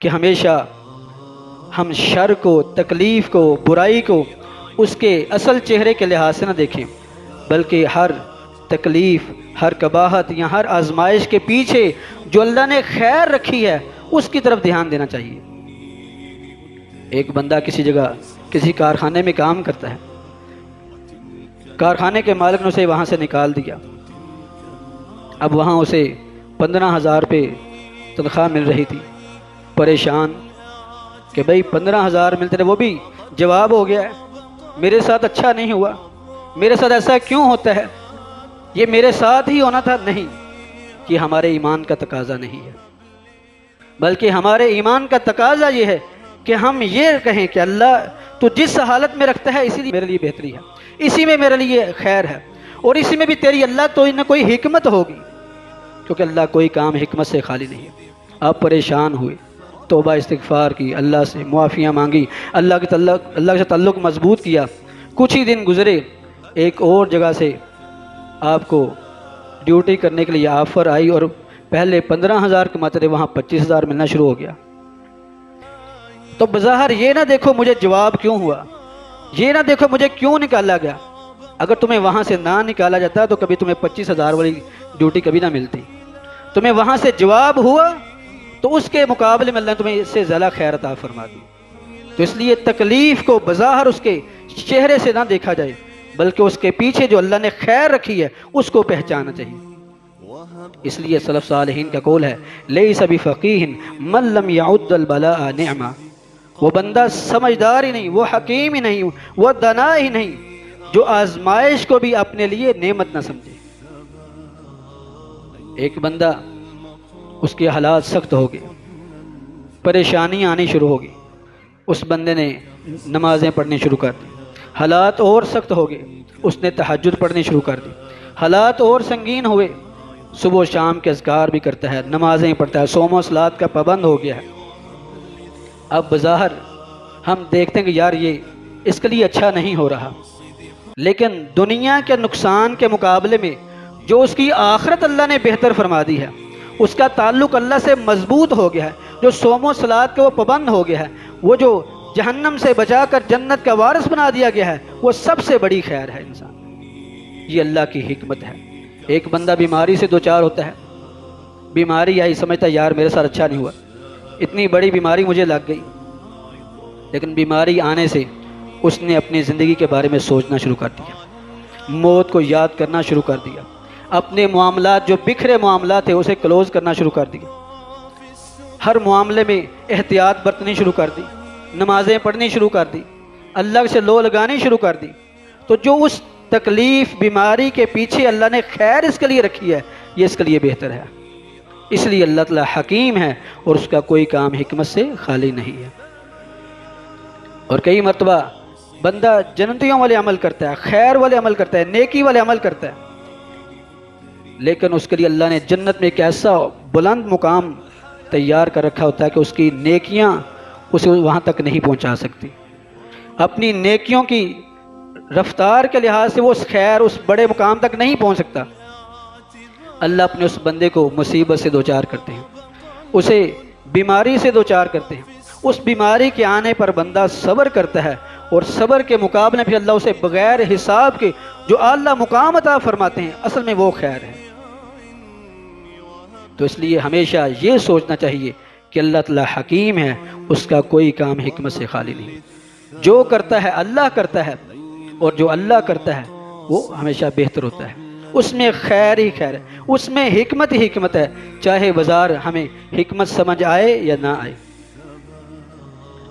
کہ ہمیشہ ہم شر کو، تکلیف کو، برائی کو اس کے اصل چہرے کے لحاظ سے نہ دیکھیں، بلکہ ہر تکلیف، ہر قباحت یا ہر آزمائش کے پیچھے جو اللہ نے خیر رکھی ہے اس کی طرف دھیان دینا چاہیے۔ ایک بندہ کسی جگہ کسی کارخانے میں کام کرتا ہے، کارخانے کے مالک نے اسے وہاں سے نکال دیا، اب وہاں اسے 15,000 روپے تنخواہ مل رہی تھی، پریشان کہ بھئی 15,000 ملتے رہے، وہ بھی جواب ہو گیا ہے میرے ساتھ اچھا نہیں ہوا، میرے ساتھ ایسا کیوں ہوتا ہے، یہ میرے ساتھ ہی ہونا تھا۔ نہیں، یہ ہمارے ایمان کا تقاضا نہیں ہے، بلکہ ہمارے ایمان کا تقاضا یہ ہے کہ ہم یہ کہیں کہ اللہ تو جس حالت میں رکھتا ہے اسی لیے میرے لیے بہتری ہے، اسی میں میرے لیے خیر ہے، اور اسی میں بھی تیری اللہ تو نہ کوئی حکمت ہوگی، کیونکہ اللہ کوئی کام حکمت سے خالی نہیں ہے۔ آپ پریشان ہوئے، توبہ استغفار کی، اللہ سے معافیاں مانگی، اللہ سے تعلق مضبوط کیا، کچھ ہی دن گزرے، ایک اور جگہ سے آپ کو ڈیوٹی کرنے کے لیے آفر آئی، اور پہلے 15,000 کماتے رہے، وہاں 25,000 ملنا شروع ہو گیا۔ تو بظاہر یہ نہ دیکھو مجھے جواب کیوں ہوا، یہ نہ دیکھو مجھے کیوں نکالا گیا، اگر تمہیں وہاں سے نہ نکالا جاتا تو کبھی تمہیں 25,000 والی ڈیوٹی کبھی نہ ملتی، تمہیں وہاں سے جواب ہوا تو اس کے مقابلے میں اللہ نے تمہیں اس سے زیادہ خیر عطا فرما دی۔ تو اس لیے تکلیف کو بظاہر اس کے چہرے سے نہ دیکھا جائے، بلکہ اس کے پیچھے جو اللہ نے خیر رکھی ہے اس کو پہچانا چاہیے۔ اس لیے سلف صالحین کا قول ہے لیس بفقیہ من لم یعد البلاء نعمہ، وہ بندہ سمجھدار ہی نہیں، وہ حکیم ہی نہیں، وہ دانا ہی نہیں جو آزمائش کو بھی اپنے لیے نعمت نہ سمجھے۔ ایک بندہ اس کے حالات سخت ہو گئے، پریشانیاں آنی شروع ہو گئی، اس بندے نے نمازیں پڑھنی شروع کر دی، حالات اور سخت ہو گئے، اس نے تہجد پڑھنی شروع کر دی، حالات اور سنگین ہوئے، صبح و شام کے اذکار بھی کرتا ہے، نمازیں پڑھتا ہے، صوم و صلات کا پابند ہو گیا ہے۔ اب بظاہر ہم دیکھتے ہیں کہ یار یہ اس کے لیے اچھا نہیں ہو رہا، لیکن دنیا کے نقصان کے مقابلے میں جو اس کی آخرت اللہ نے بہتر فرما دی ہے، اس کا تعلق اللہ سے مضبوط ہو گیا ہے، جو صوم و صلات کا وہ پابند ہو گیا ہے، وہ جو جہنم سے بچا کر جنت کا وارث بنا دیا گیا ہے، وہ سب سے بڑی خیر ہے انسان۔ یہ اللہ کی حکمت ہے۔ ایک بندہ بیماری سے دوچار ہوتا ہے، بیماری آئی، سمجھتا ہے یار میرے ساتھ اچھا نہیں ہوا، اتنی بڑی بیماری مجھے لگ گئی، لیکن بیماری آنے سے اس نے اپنی زندگی کے بارے میں سوچنا شروع کر دیا، موت کو یاد کرنا شروع کر دیا، اپنے معاملات جو بکھرے معاملات تھے اسے کلوز کرنا شروع کر دیا، ہر معاملے میں احتیاط برتنی شروع کر دی، نمازیں پڑھنی شروع کر دی، اللہ سے لو لگانی شروع کر دی۔ تو جو اس تکلیف بیماری کے پیچھے اللہ نے خیر اس کے لیے رکھی ہے، یہ اس کے لیے بہتر ہے۔ اس لیے اللہ تعالیٰ حکیم ہے اور اس کا کوئی کام حکمت سے خالی نہیں ہے۔ اور کئی مرتبہ بندہ جنتیوں والے عمل کرتا ہے، خیر والے عمل کرتا ہے، نیکی والے عمل کرتا ہے، لیکن اس کے لیے اللہ نے جنت میں ایک ایسا بلند مقام تیار کر رکھا ہوتا ہے کہ اس کی نیکیاں اسے وہاں تک نہیں پہنچا سکتی، اپنی نیکیوں کی رفتار کے لحاظ سے وہ اس خیر، اس بڑے مقام تک نہیں پہنچ سکتا۔ اللہ اپنے اس بندے کو مصیبت سے دوچار کرتے ہیں، اسے بیماری سے دوچار کرتے ہیں، اس بیماری کے آنے پر بندہ صبر کرتا ہے، اور صبر کے مقابلے میں پھر اللہ اسے بغیر حساب کے جو اعلیٰ مقام عطا فرماتے ہیں، اصل میں وہ خیر ہے۔ تو اس لیے ہمیشہ یہ سوچنا چاہیے کہ اللہ تعالیٰ حکیم ہے، اس کا کوئی کام حکمت سے خالی نہیں، جو کرتا ہے اللہ کرتا ہے، اور جو اللہ کرتا ہے وہ ہمیشہ بہتر ہوتا ہے، اس میں خیر ہی خیر ہے، اس میں حکمت ہی حکمت ہے، چاہے بازار ہمیں حکمت سمجھ آئے یا نہ آئے۔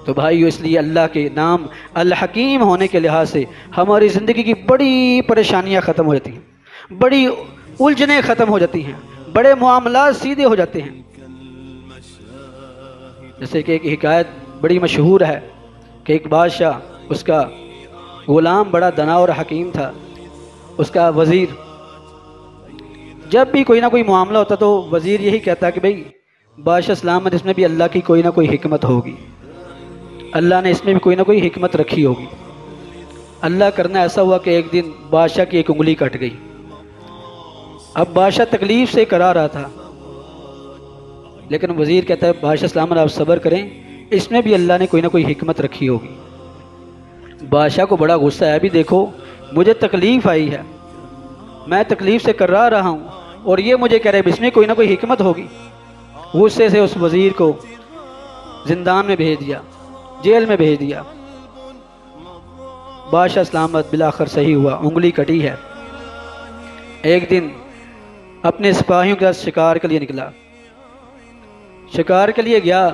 تو بھائیو، اس لیے اللہ کے نام الحکیم ہونے کے لحاظ سے ہماری زندگی کی بڑی پریشانیاں ختم ہو جاتی ہیں، بڑی الجھنیں ختم ہو جاتی ہیں، بڑے معاملات سیدھے ہو جاتے ہیں۔ جیسے کہ ایک حکایت بڑی مشہور ہے کہ ایک بادشاہ، اس کا غلام بڑا دانا اور حکیم تھا، اس کا وزیر، جب بھی کوئی نہ کوئی معاملہ ہوتا تو وزیر یہی کہتا کہ بھئی بادشاہ سلامت، اس میں بھی اللہ کی کوئی نہ کوئی حکمت ہوگی، اللہ نے اس میں بھی کوئی نہ کوئی حکمت رکھی ہوگی۔ اللہ کرنا ایسا ہوا کہ ایک دن بادشاہ کی ایک انگلی کٹ گئی۔ اب بادشاہ تکلیف سے کرا رہا تھا، لیکن وزیر کہتا ہے بادشاہ سلامت آپ صبر کریں، اس میں بھی اللہ نے کوئی نہ کوئی حکمت رکھی ہوگی۔ بادشاہ کو بڑا غصہ ہے، ابھی دیکھو مجھے تکلیف آئی ہے، میں تکلیف سے کرا رہا ہوں اور یہ مجھے کہہ رہے اس میں کوئی نہ کوئی حکمت ہوگی۔ غصے سے اس وزیر کو زندان میں بھیج دیا، جیل میں بھیج دیا۔ بادشاہ سلامت بالآخر صحیح ہوا، انگلی کٹی ہے۔ ایک دن اپنے سپاہیوں کے ساتھ شکار کے لیے نکلا، شکار کے لیے گیا،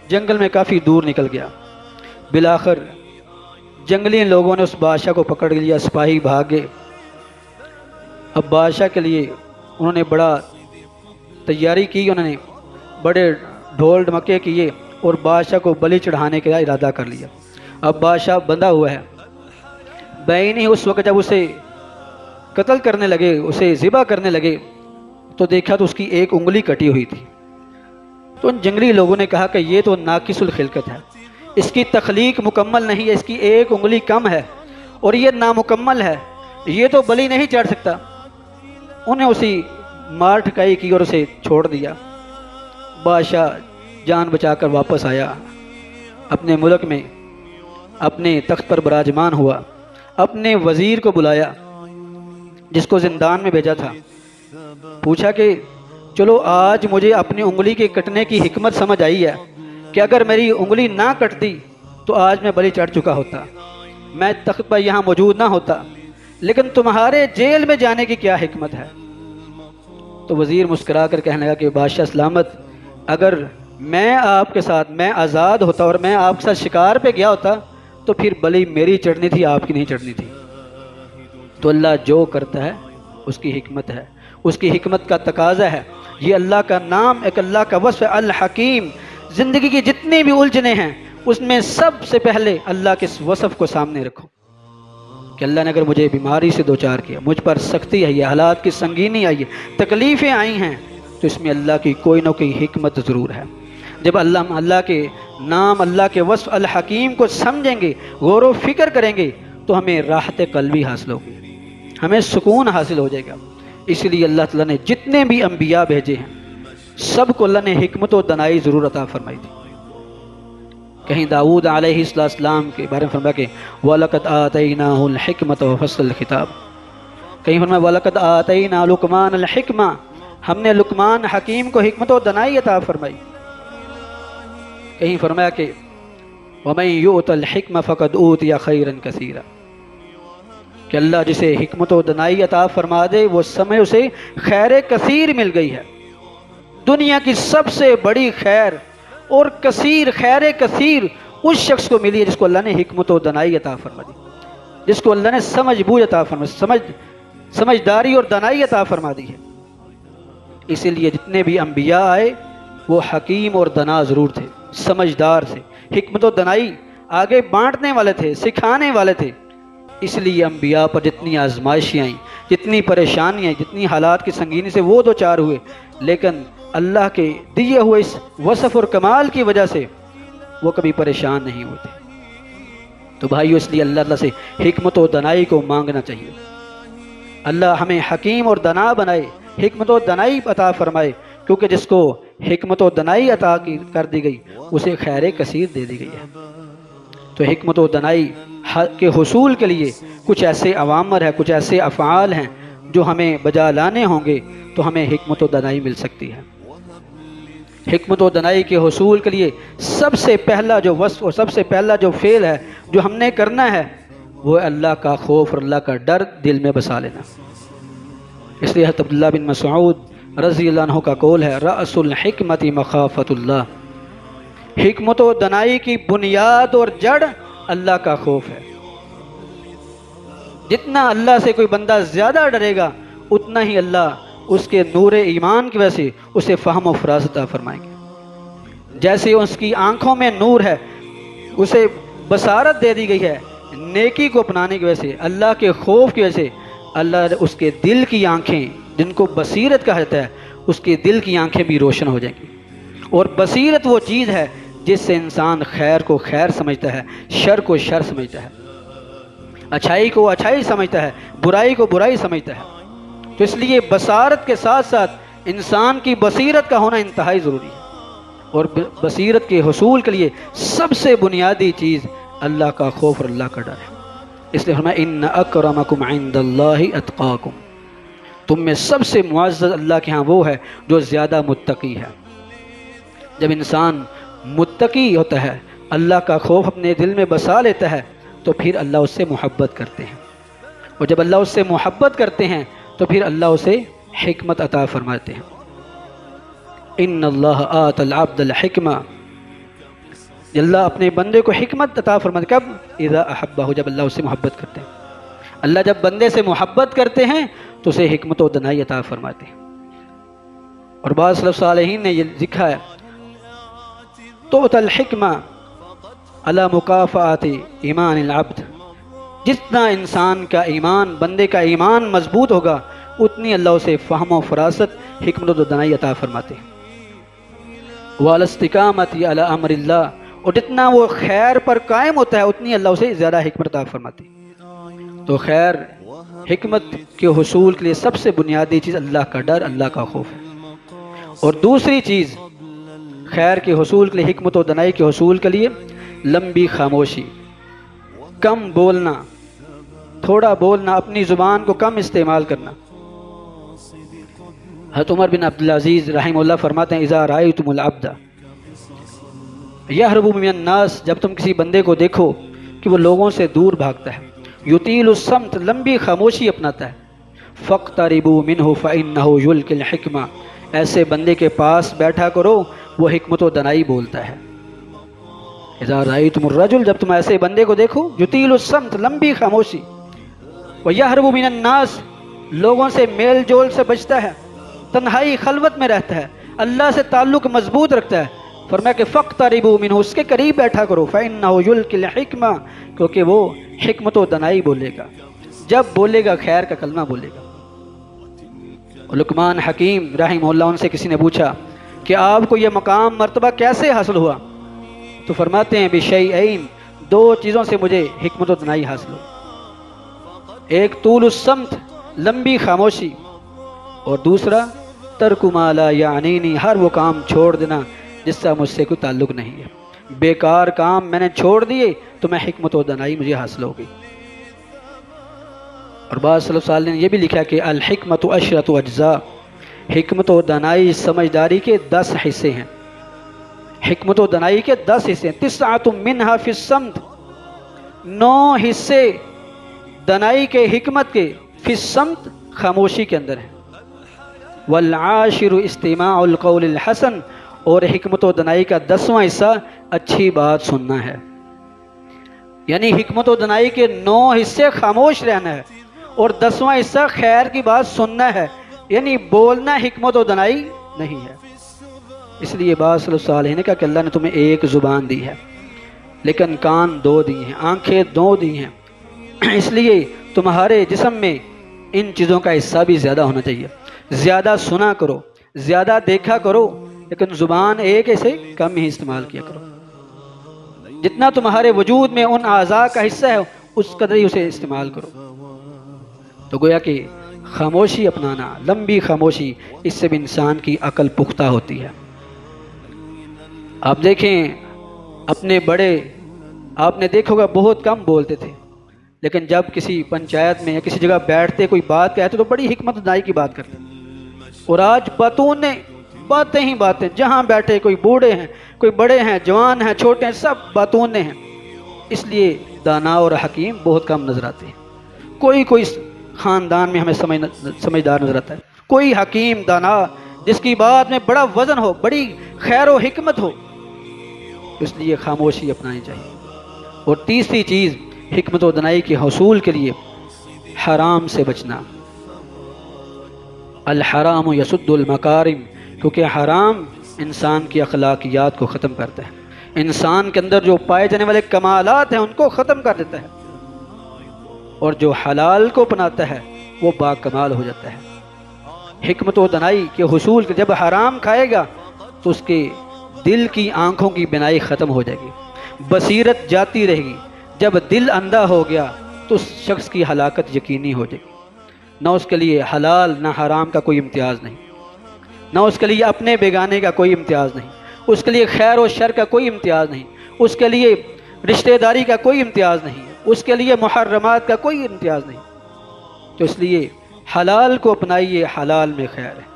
جنگل میں کافی دور نکل گیا۔ بالآخر جنگلی لوگوں نے اس بادشاہ کو پکڑ لیا، سپاہی بھاگ گئے۔ اب بادشاہ کے لیے انہوں نے بڑا تیاری کی، انہوں نے بڑے ڈھول ڈمکے کیے اور بادشاہ کو بلی چڑھانے کا ارادہ کر لیا۔ اب بادشاہ بندھا ہوا ہے، بین ہی اس وقت جب اسے قتل کرنے لگے، اسے ذبح کرنے لگے تو دیکھا تو اس کی ایک انگلی کٹی ہوئی تھی۔ تو ان جنگلی لوگوں نے کہا کہ یہ تو ناقص الخلقت ہے، اس کی تخلیق مکمل نہیں ہے، اس کی ایک انگلی کم ہے اور یہ نامکمل ہے، یہ تو بلی نہیں چڑھ سکتا۔ انہیں اسی مار ٹھکائی کی اور اسے چھوڑ دیا۔ بادشاہ جان بچا کر واپس آیا، اپنے ملک میں اپنے تخت پر براجمان ہوا، اپنے وزیر کو بلایا جس کو زندان میں بھیجا تھا، پوچھا کہ چلو آج مجھے اپنی انگلی کے کٹنے کی حکمت سمجھ آئی ہے کہ اگر میری انگلی نہ کٹتی تو آج میں بلی چڑھ چکا ہوتا، میں تخت پر یہاں موجود نہ ہوتا، لیکن تمہارے جیل میں جانے کی کیا حکمت ہے؟ تو وزیر مسکرا کر کہنے لگا کہ بادشاہ سلامت، اگر میں آپ کے ساتھ میں آزاد ہوتا اور میں آپ کے ساتھ شکار پہ گیا ہوتا تو پھر بلی میری چڑھنی تھی، آپ کی نہیں چڑھنی تھی۔ تو اللہ جو کرتا ہے اس کی حکمت ہے، اس کی حکمت کا تقاضا ہے۔ یہ اللہ کا نام، ایک اللہ کا وصف ہے الحکیم۔ زندگی کی جتنی بھی الجھنیں ہیں اس میں سب سے پہلے اللہ کے اس وصف کو سامنے رکھو کہ اللہ نے اگر مجھے بیماری سے دوچار کیا، مجھ پر سختی آئی ہے، حالات کی سنگینی آئی ہے، تکلیفیں آئی ہیں، تو اس میں اللہ کی کوئی نہ کوئی حکمت ضرور ہے۔ جب اللہ کے نام، اللہ کے وصف الحکیم کو سمجھیں گے، غور و فکر کریں گے تو ہمیں راحت قلبی حاصل ہوگی، ہمیں سکون حاصل ہو جائے گا۔ اس لیے اللہ تعالیٰ نے جتنے بھی انبیاء بھیجے ہیں سب کو اللہ نے حکمت و دانائی ضرور عطا فرمائی تھی۔ کہیں داؤد علیہ السلام کے بارے میں فرمایا کہ وَلَقَدْ آتَيْنَاهُ الْحِكْمَةَ وَفَصْلَ الْخِطَابَ، کہیں فرمایا وَلَقَدْ آتَيْنَا لُقْمَانَ الْحِكْمَةَ، ہم نے لقمان حکیم کو حکمت و دانائی عطا فرمائی۔ کہیں فرمایا کہ وَمَن يُؤْتَ الْحِكْمَةَ فَقَدْ أُوتِيَ خَيْرًا كَثِيرًا، کہ اللہ جسے حکمت و دانائی عطا فرما دے وہ سمجھ اسے خیر کثیر مل گئی ہے۔ دنیا کی سب سے بڑی خیر اور کثیر، خیر کثیر اس شخص کو ملی ہے جس کو اللہ نے حکمت و دانائی عطا فرما دی، جس کو اللہ نے سمجھ بوجھ عطا فرما، سمجھداری اور دانائی عطا فرما دی ہے۔ اسی لیے جتنے بھی انبیاء آئے وہ حکیم اور دانا ضرور تھے، سمجھدار تھے، حکمت و دانائی آگے بانٹنے والے تھے، سکھانے والے تھے۔ اس لیے انبیاء پر جتنی آزمائشیں آئیں، جتنی پریشانیاں، جتنی حالات کی سنگینی سے وہ دو چار ہوئے، لیکن اللہ کے دیے ہوئے اس وصف اور کمال کی وجہ سے وہ کبھی پریشان نہیں ہوتے۔ تو بھائیو اس لیے اللہ تعالیٰ سے حکمت و دانائی کو مانگنا چاہیے۔ اللہ ہمیں حکیم اور دانا بنائے، حکمت و دانائی عطا فرمائے، کیونکہ جس کو حکمت و دانائی عطا کر دی گئی اسے خیر کثیر دے دی گئی ہے۔ تو حکمت و دانائی کے حصول کے لیے کچھ ایسے اوامر ہیں، کچھ ایسے افعال ہیں جو ہمیں بجا لانے ہوں گے تو ہمیں حکمت و دانائی مل سکتی ہے۔ حکمت و دانائی کے حصول کے لیے سب سے پہلا جو وصف اور سب سے پہلا جو فعل ہے جو ہم نے کرنا ہے وہ اللہ کا خوف اور اللہ کا ڈر دل میں بسا لینا۔ اس لیے حضرت عبداللہ بن مسعود رضی اللہ عنہ کا قول ہے رأس الحکمت مخافت اللہ، حکمت و دانائی کی بنیاد اور جڑ اللہ کا خوف ہے۔ جتنا اللہ سے کوئی بندہ زیادہ ڈرے گا اتنا ہی اللہ اس کے نور ایمان کی وجہ سے اسے فہم و فراست عطا فرمائیں گے۔ جیسے اس کی آنکھوں میں نور ہے، اسے بصارت دے دی گئی ہے نیکی کو اپنانے کی وجہ سے، اللہ کے خوف کی وجہ سے اللہ اس کے دل کی آنکھیں جن کو بصیرت کہا جاتا ہے اس کے دل کی آنکھیں بھی روشن ہو جائیں گی۔ اور بصیرت وہ چیز ہے جس سے انسان خیر کو خیر سمجھتا ہے، شر کو شر سمجھتا ہے، اچھائی کو اچھائی سمجھتا ہے، برائی کو برائی سمجھتا ہے۔ تو اس لیے بصارت کے ساتھ ساتھ انسان کی بصیرت کا ہونا انتہائی ضروری ہے۔ اور بصیرت کے حصول کے لیے سب سے بنیادی چیز اللہ کا خوف اور اللہ کا ڈر ہے۔ اس لیے فرمایا ان اکرمکم عند اللہ اتقاکم، تم میں سب سے معزز اللہ کے ہاں وہ ہے جو زیادہ متقی ہے۔ جب انسان متقی ہوتا ہے، اللہ کا خوف اپنے دل میں بسا لیتا ہے، تو پھر اللہ اس سے محبت کرتے ہیں، اور جب اللہ اس سے محبت کرتے ہیں تو پھر اللہ اسے حکمت عطا فرماتے ہیں۔ ان اللہ آت العبد الحکمہ، اللہ اپنے بندے کو حکمت عطا فرماتے کب؟ اذا احبہ، جب اللہ اس سے محبت کرتے ہیں۔ اللہ جب بندے سے محبت کرتے ہیں تو اسے حکمت و دانائی عطا فرماتے ہیں۔ اور بعض سلف صالحین نے یہ لکھا ہے تؤتی الحکمہ علی مکافات ایمان العبد، جتنا انسان کا ایمان، بندے کا ایمان مضبوط ہوگا، اتنی اللہ اسے فہم و فراست، حکمت و دانائی عطا فرماتے ہیں۔ وعلی استقامت علی امر اللہ، اور جتنا وہ خیر پر قائم ہوتا ہے اتنی اللہ اسے زیادہ حکمت عطا فرماتے ہیں۔ تو خیر حکمت کے حصول کے لیے سب سے بنیادی چیز اللہ کا ڈر، اللہ کا خوف ہے۔ اور دوسری چیز خیر کے حصول کے لیے، حکمت و دانائی کے حصول کے لیے لمبی خاموشی، کم بولنا، تھوڑا بولنا، اپنی زبان کو کم استعمال کرنا۔ حضرت عمر بن عبدالعزیز رحمہ اللہ فرماتے ہیں اذا رأیتم العبد یہرب من الناس، جب تم کسی بندے کو دیکھو کہ وہ لوگوں سے دور بھاگتا ہے، یطیل الصمت، لمبی خاموشی اپناتا ہے، فاقتربوا منہ فإنہ یلقی الحکمہ، ایسے بندے کے پاس بیٹھا کرو، وہ حکمت و دانائی بولتا ہے۔ اذا رأیتم الرجل، جب تم ایسے بندے کو دیکھو، یطیل الصمت، لمبی خاموشی، ویہرب من الناس، لوگوں سے میل جول سے بچتا ہے، تنہائی خلوت میں رہتا ہے، اللہ سے تعلق مضبوط رکھتا ہے، فرمایا کہ فاقتربوا منہ، اس کے قریب بیٹھا کرو، فإنہ یلقی الحکمہ، کیونکہ وہ حکمت و دانائی بولے گا، جب بولے گا خیر کا کلمہ بولے گا۔ لقمان حکیم رحمہ اللہ، ان سے کسی نے پوچھا کہ آپ کو یہ مقام مرتبہ کیسے حاصل ہوا؟ تو فرماتے ہیں بشیئین، دو چیزوں سے مجھے حکمت و دانائی حاصل ہو، ایک طول الصمت، لمبی خاموشی، اور دوسرا ترک ما لا یعنینی، ہر وہ کام چھوڑ دینا جس سے مجھ سے کوئی تعلق نہیں ہے، بیکار کام میں نے چھوڑ دیے تو میں حکمت و دانائی مجھے حاصل ہوگی۔ اور بعض سلف صالحین نے یہ بھی لکھا کہ الحکمت عشرۃ اجزاء، حکمت و دانائی سمجھداری کے 10 حصے ہیں، حکمت و دانائی کے 10 حصے ہیں، 9 منہا فی الصمت، 9 حصے دانائی کے، حکمت کے، فی الصمت، خاموشی کے اندر ہیں، والعاشر استماع القول الحسن، اور حکمت و دانائی کا 10واں حصہ اچھی بات سننا ہے۔ یعنی حکمت و دانائی کے 9 حصے خاموش رہنا ہے، اور 10واں حصہ خیر کی بات سننا ہے، یعنی بولنا حکمت و دانائی نہیں ہے۔ اس لیے بعض سلف صالحین نے کہا کہ اللہ نے تمہیں ایک زبان دی ہے لیکن کان 2 دی ہیں، آنکھیں 2 دی ہیں، اس لیے تمہارے جسم میں ان چیزوں کا حصہ بھی زیادہ ہونا چاہیے، زیادہ سنا کرو، زیادہ دیکھا کرو، لیکن زبان ایک سے کم ہی استعمال کیا کرو، جتنا تمہارے وجود میں ان اعضاء کا حصہ ہے اس قدر ہی اسے استعمال کرو۔ تو گویا کہ خاموشی اپنانا، لمبی خاموشی، اس سے بھی انسان کی عقل پختہ ہوتی ہے۔ آپ دیکھیں اپنے بڑے، آپ نے دیکھا ہوگا بہت کم بولتے تھے، لیکن جب کسی پنچایت میں یا کسی جگہ بیٹھتے کوئی بات کہتے تو بڑی حکمت دانائی کی بات کرتے، اور آج باتیں ہی باتیں، جہاں بیٹھے کوئی بوڑھے ہیں، کوئی بڑے ہیں، جوان ہیں، چھوٹے ہیں، سب باتونے ہیں۔ اس لیے دانا اور حکیم بہت کم نظر آتے ہیں، کوئی خاندان میں ہمیں سمجھدار نظر آتا ہے، کوئی حکیم دانا جس کی بات میں بڑا وزن ہو، بڑی خیر و حکمت ہو، اس لیے خاموشی اپنانی چاہیے۔ اور تیسری چیز حکمت و دانائی کے حصول کے لیے حرام سے بچنا، الحرام یسد المکارم، کیونکہ حرام انسان کی اخلاقیات کو ختم کرتا ہے، انسان کے اندر جو پائے جانے والے کمالات ہیں ان کو ختم کر دیتا ہے، اور جو حلال کو اپناتا ہے وہ با کمال ہو جاتا ہے۔ حکمت و دانائی کے حصول کے جب حرام کھائے گا تو اس کے دل کی آنکھوں کی بینائی ختم ہو جائے گی، بصیرت جاتی رہے گی، جب دل اندھا ہو گیا تو اس شخص کی ہلاکت یقینی ہو جائے گی، نہ اس کے لیے حلال نہ حرام کا کوئی امتیاز نہیں، نہ اس کے لیے اپنے بیگانے کا کوئی امتیاز نہیں، اس کے لیے خیر و شر کا کوئی امتیاز نہیں، اس کے لیے رشتہ داری کا کوئی امتیاز نہیں، اس کے لیے محرمات کا کوئی امتیاز نہیں۔ تو اس لیے حلال کو اپنائیے، حلال میں خیر ہے۔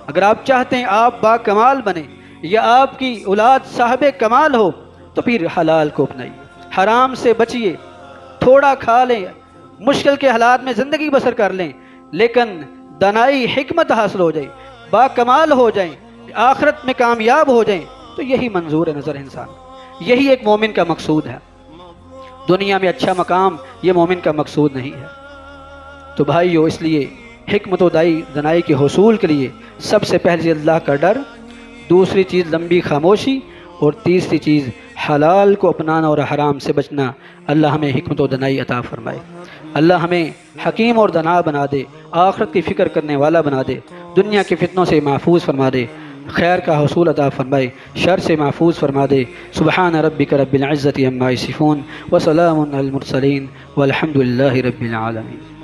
اگر آپ چاہتے ہیں آپ با کمال بنیں یا آپ کی اولاد صاحب کمال ہو تو پھر حلال کو اپنائیے، حرام سے بچیے، تھوڑا کھا لیں، مشکل کے حالات میں زندگی بسر کر لیں، لیکن دانائی حکمت حاصل ہو جائے، با کمال ہو جائیں، آخرت میں کامیاب ہو جائیں، تو یہی منظور نظر انسان، یہی ایک مومن کا مقصود ہے۔ دنیا میں اچھا مقام یہ مومن کا مقصود نہیں ہے۔ تو بھائیو، اس لیے حکمت و دانائی کے حصول کے لیے سب سے پہلے اللہ کا ڈر، دوسری چیز لمبی خاموشی، اور تیسری چیز حلال کو اپنانا اور حرام سے بچنا۔ اللہ ہمیں حکمت و دانائی عطا فرمائے، اللہ ہمیں حکیم اور دانا بنا دے، آخرت کی فکر کرنے والا بنا دے، دنیا کے فتنوں سے محفوظ فرما دے، خیر کا حصول عطا فرمائے، شر سے محفوظ فرما دے۔ سبحان ربک رب العزت عما یصفون وسلام علی المرسلین والحمد للہ رب العالمین۔